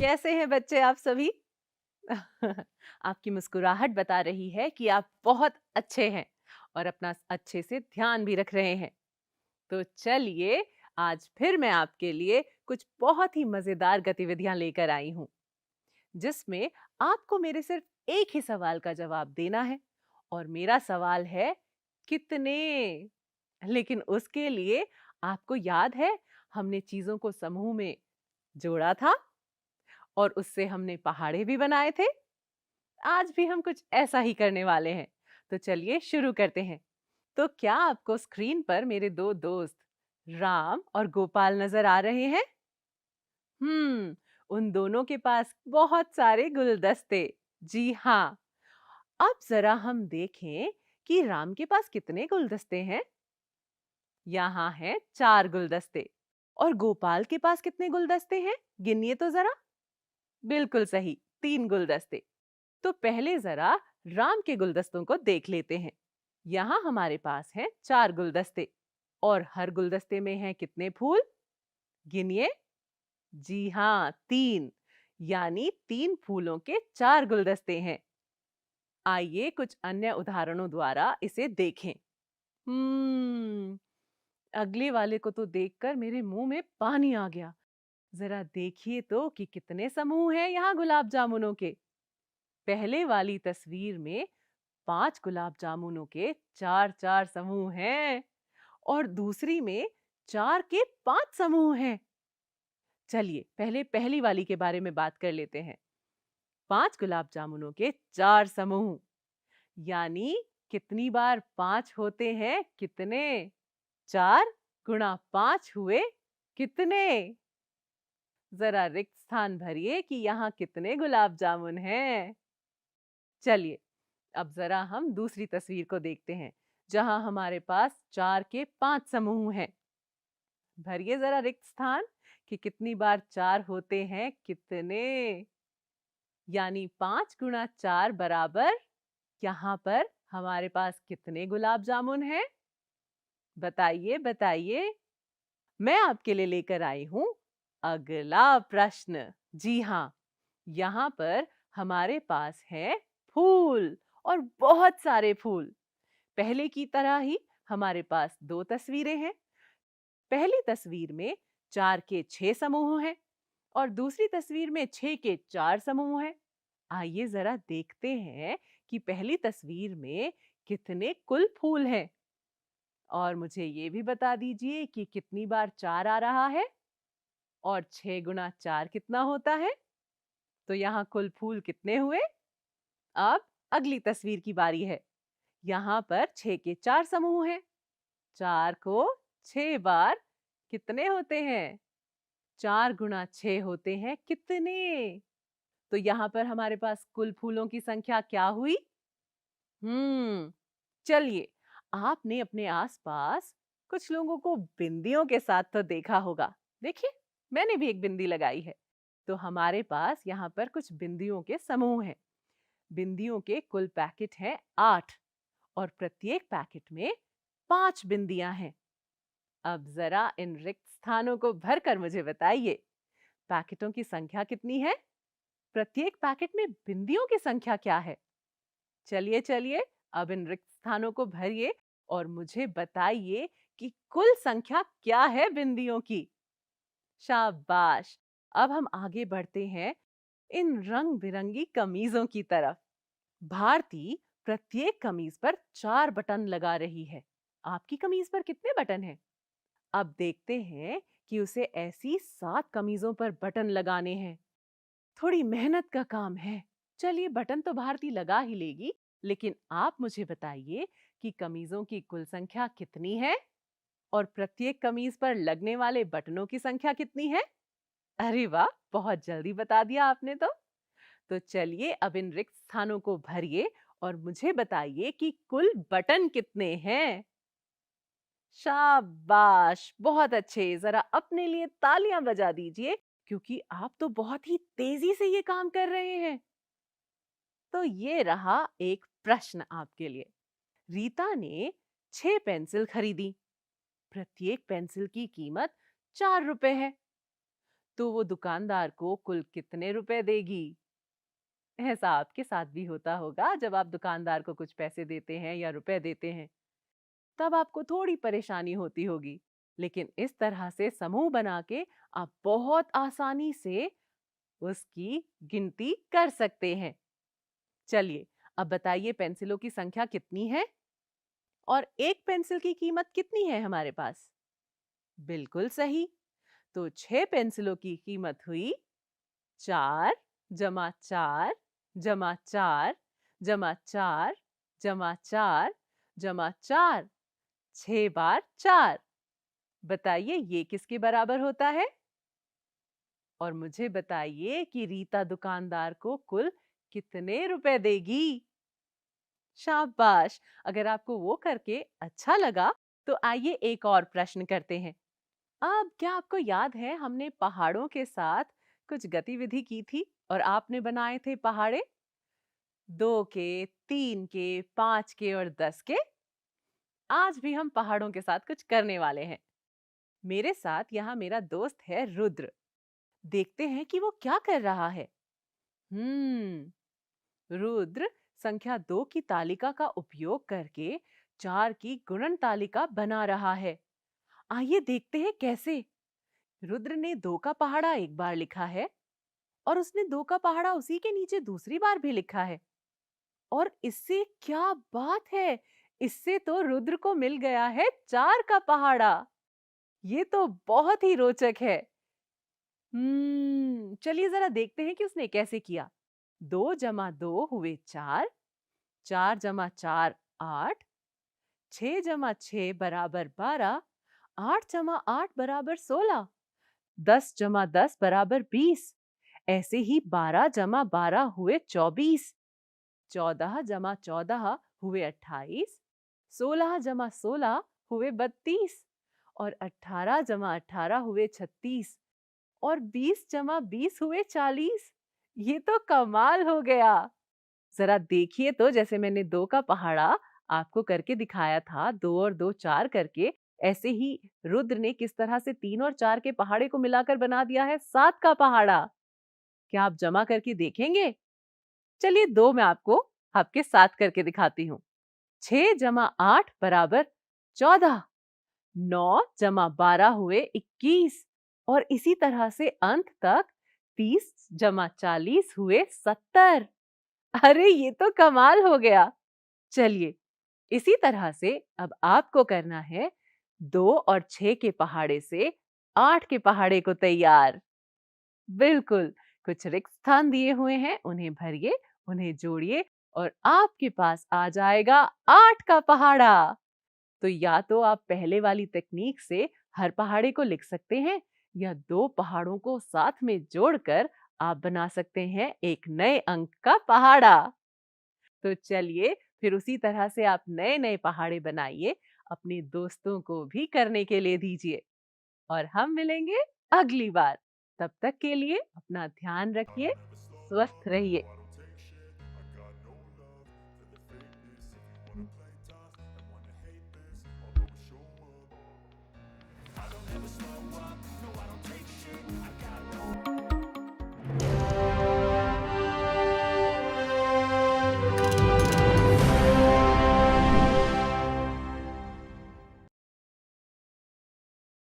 कैसे हैं बच्चे आप सभी? आपकी मुस्कुराहट बता रही है कि आप बहुत अच्छे हैं और अपना अच्छे से ध्यान भी रख रहे हैं। तो चलिए, आज फिर मैं आपके लिए कुछ बहुत ही मजेदार गतिविधियां लेकर आई हूं, जिसमें आपको मेरे सिर्फ एक ही सवाल का जवाब देना है। और मेरा सवाल है, कितने? लेकिन उसके लिए आपको याद है, हमने चीजों को समूह में जोड़ा था और उससे हमने पहाड़े भी बनाए थे। आज भी हम कुछ ऐसा ही करने वाले हैं। तो चलिए शुरू करते हैं। तो क्या आपको स्क्रीन पर मेरे दो दोस्त राम और गोपाल नजर आ रहे हैं? उन दोनों के पास बहुत सारे गुलदस्ते। जी हाँ। अब जरा हम देखें कि राम के पास कितने गुलदस्ते हैं। यहाँ हैं 4 गुलदस्ते। और गोपाल के पास कितने गुलदस्ते हैं? गिनिए तो जरा। बिल्कुल सही, 3 गुलदस्ते। तो पहले जरा राम के गुलदस्तों को देख लेते हैं। यहाँ हमारे पास हैं 4 गुलदस्ते और हर गुलदस्ते में हैं कितने फूल? गिनिए। जी हाँ, 3। यानी 3 फूलों के 4 गुलदस्ते हैं। आइए कुछ अन्य उदाहरणों द्वारा इसे देखें। हम्म, अगले वाले को तो देखकर मेरे मुंह में पानी आ गया। जरा देखिए तो कि कितने समूह हैं यहाँ गुलाब जामुनों के। पहले वाली तस्वीर में 5 गुलाब जामुनों के 4-4 समूह हैं और दूसरी में 4 के 5 समूह हैं। चलिए पहले पहली वाली के बारे में बात कर लेते हैं। 5 गुलाब जामुनों के 4 समूह, यानी कितनी बार 5 होते हैं? कितने? 4 गुणा 5 हुए कितने? जरा रिक्त स्थान भरिए कि यहाँ कितने गुलाब जामुन हैं। चलिए अब जरा हम दूसरी तस्वीर को देखते हैं, जहां हमारे पास 4 के 5 समूह हैं। भरिए जरा रिक्त स्थान कि कितनी बार 4 होते हैं कितने? यानी 5 गुणा 4 बराबर, यहाँ पर हमारे पास कितने गुलाब जामुन हैं? बताइए बताइए। मैं आपके लिए लेकर आई हूं अगला प्रश्न। जी हाँ, यहाँ पर हमारे पास है फूल और बहुत सारे फूल। पहले की तरह ही हमारे पास 2 तस्वीरें हैं। पहली तस्वीर में 4 के 6 समूह हैं और दूसरी तस्वीर में 6 के 4 समूह हैं। आइए जरा देखते हैं कि पहली तस्वीर में कितने कुल फूल हैं। और मुझे ये भी बता दीजिए कि कितनी बार 4 आ रहा है और 6 गुना 4 कितना होता है? तो यहाँ कुल फूल कितने हुए? अब अगली तस्वीर की बारी है। यहाँ पर 6 के 4 समूह हैं। 4 को 6 बार कितने होते हैं? 4 गुणा 6 होते हैं कितने? तो यहाँ पर हमारे पास कुल फूलों की संख्या क्या हुई? हम्म, चलिए, आपने अपने आसपास कुछ लोगों को बिंदियों के साथ तो देखा होगा। देखिए, मैंने भी एक बिंदी लगाई है। तो हमारे पास यहाँ पर कुछ बिंदियों के समूह हैं। बिंदियों के कुल पैकेट हैं 8 और प्रत्येक पैकेट में 5 बिंदियां हैं। अब जरा इन रिक्त स्थानों को भरकर मुझे बताइए, पैकेटों की संख्या कितनी है? प्रत्येक पैकेट में बिंदियों की संख्या क्या है? चलिए चलिए, अब इन रिक्त स्थानों को भरिए और मुझे बताइए कि कुल संख्या क्या है बिंदियों की। शाबाश। अब हम आगे बढ़ते हैं इन रंग बिरंगी कमीजों की तरफ। भारती प्रत्येक कमीज पर 4 बटन लगा रही है। आपकी कमीज पर कितने बटन हैं? अब देखते हैं कि उसे ऐसी 7 कमीजों पर बटन लगाने हैं। थोड़ी मेहनत का काम है। चलिए, बटन तो भारती लगा ही लेगी, लेकिन आप मुझे बताइए कि कमीजों की कुल संख्या कितनी है और प्रत्येक कमीज पर लगने वाले बटनों की संख्या कितनी है? अरे वाह, बहुत जल्दी बता दिया आपने तो। तो चलिए अब इन रिक्त स्थानों को भरिए और मुझे बताइए कि कुल बटन कितने हैं? शाबाश, बहुत अच्छे। जरा अपने लिए तालियां बजा दीजिए, क्योंकि आप तो बहुत ही तेजी से ये काम कर रहे हैं। तो ये रहा एक प्रश्न आपके लिए। रीता ने 6 पेंसिल खरीदी। प्रत्येक पेंसिल की कीमत 4 रुपए है। तो वो दुकानदार को कुल कितने रुपए देगी? ऐसा आपके साथ भी होता होगा जब आप दुकानदार को कुछ पैसे देते हैं या रुपए देते हैं, तब आपको थोड़ी परेशानी होती होगी। लेकिन इस तरह से समूह बना के आप बहुत आसानी से उसकी गिनती कर सकते हैं। चलिए, अब बताइए पेंसिलों की संख्या कितनी है और एक पेंसिल की कीमत कितनी है हमारे पास? बिल्कुल सही। तो 6 पेंसिलों की कीमत हुई 4 जमा 4 जमा 4 जमा 4 जमा 4 जमा 4, 6 बार 4। बताइए ये किसके बराबर होता है? और मुझे बताइए कि रीता दुकानदार को कुल कितने रुपए देगी? शाबाश! अगर आपको वो करके अच्छा लगा, तो आइए एक और प्रश्न करते हैं। अब क्या आपको याद है हमने पहाड़ों के साथ कुछ गतिविधि की थी और आपने बनाए थे पहाड़े? 2 के, 3 के, 5 के और 10 के? आज भी हम पहाड़ों के साथ कुछ करने वाले हैं। मेरे साथ यहाँ मेरा दोस्त है रुद्र। देखते हैं कि वो क्या कर रहा है। रुद्र संख्या 2 की तालिका का उपयोग करके 4 की गुणन तालिका बना रहा है। आइए देखते हैं कैसे। रुद्र ने 2 का पहाड़ा एक बार लिखा है और उसने 2 का पहाड़ा उसी के नीचे दूसरी बार भी लिखा है। और इससे क्या बात है, इससे तो रुद्र को मिल गया है 4 का पहाड़ा। ये तो बहुत ही रोचक है। चलिए जरा देखते हैं कि उसने कैसे किया। 2 जमा 2 हुए 4, 4 जमा 4 8, 6 जमा 6 बराबर 12, 8 जमा 8 बराबर 16, 10 जमा 10 बराबर 20, ऐसे ही 12 जमा 12 हुए 24, 14 जमा 14 हुए 28, 16 जमा 16 हुए 32 और 18 जमा 18 हुए 36 और 20 जमा 20 हुए 40। ये तो कमाल हो गया। जरा देखिए तो, जैसे मैंने 2 का पहाड़ा आपको करके दिखाया था, 2 और 2 4 करके, ऐसे ही रुद्र ने किस तरह से 3 और 4 के पहाड़े को मिलाकर बना दिया है 7 का पहाड़ा। क्या आप जमा करके देखेंगे? चलिए 2 मैं आपको आपके साथ करके दिखाती हूँ। 6 जमा 8 बराबर 14, 9 जमा 12 हुए 21 और इसी तरह से अंत तक 30 जमा 40 हुए 70। अरे ये तो कमाल हो गया। चलिए इसी तरह से अब आपको करना है 2 और 6 के पहाड़े से 8 के पहाड़े को तैयार। बिल्कुल, कुछ रिक्त स्थान दिए हुए हैं, उन्हें भरिए, उन्हें जोड़िए और आपके पास आ जाएगा 8 का पहाड़ा। तो या तो आप पहले वाली तकनीक से हर पहाड़े को लिख सकते हैं या 2 पहाड़ों को साथ में जोड़कर आप बना सकते हैं एक नए अंक का पहाड़ा। तो चलिए फिर उसी तरह से आप नए नए पहाड़े बनाइए, अपने दोस्तों को भी करने के लिए दीजिए और हम मिलेंगे अगली बार। तब तक के लिए अपना ध्यान रखिए, स्वस्थ रहिए।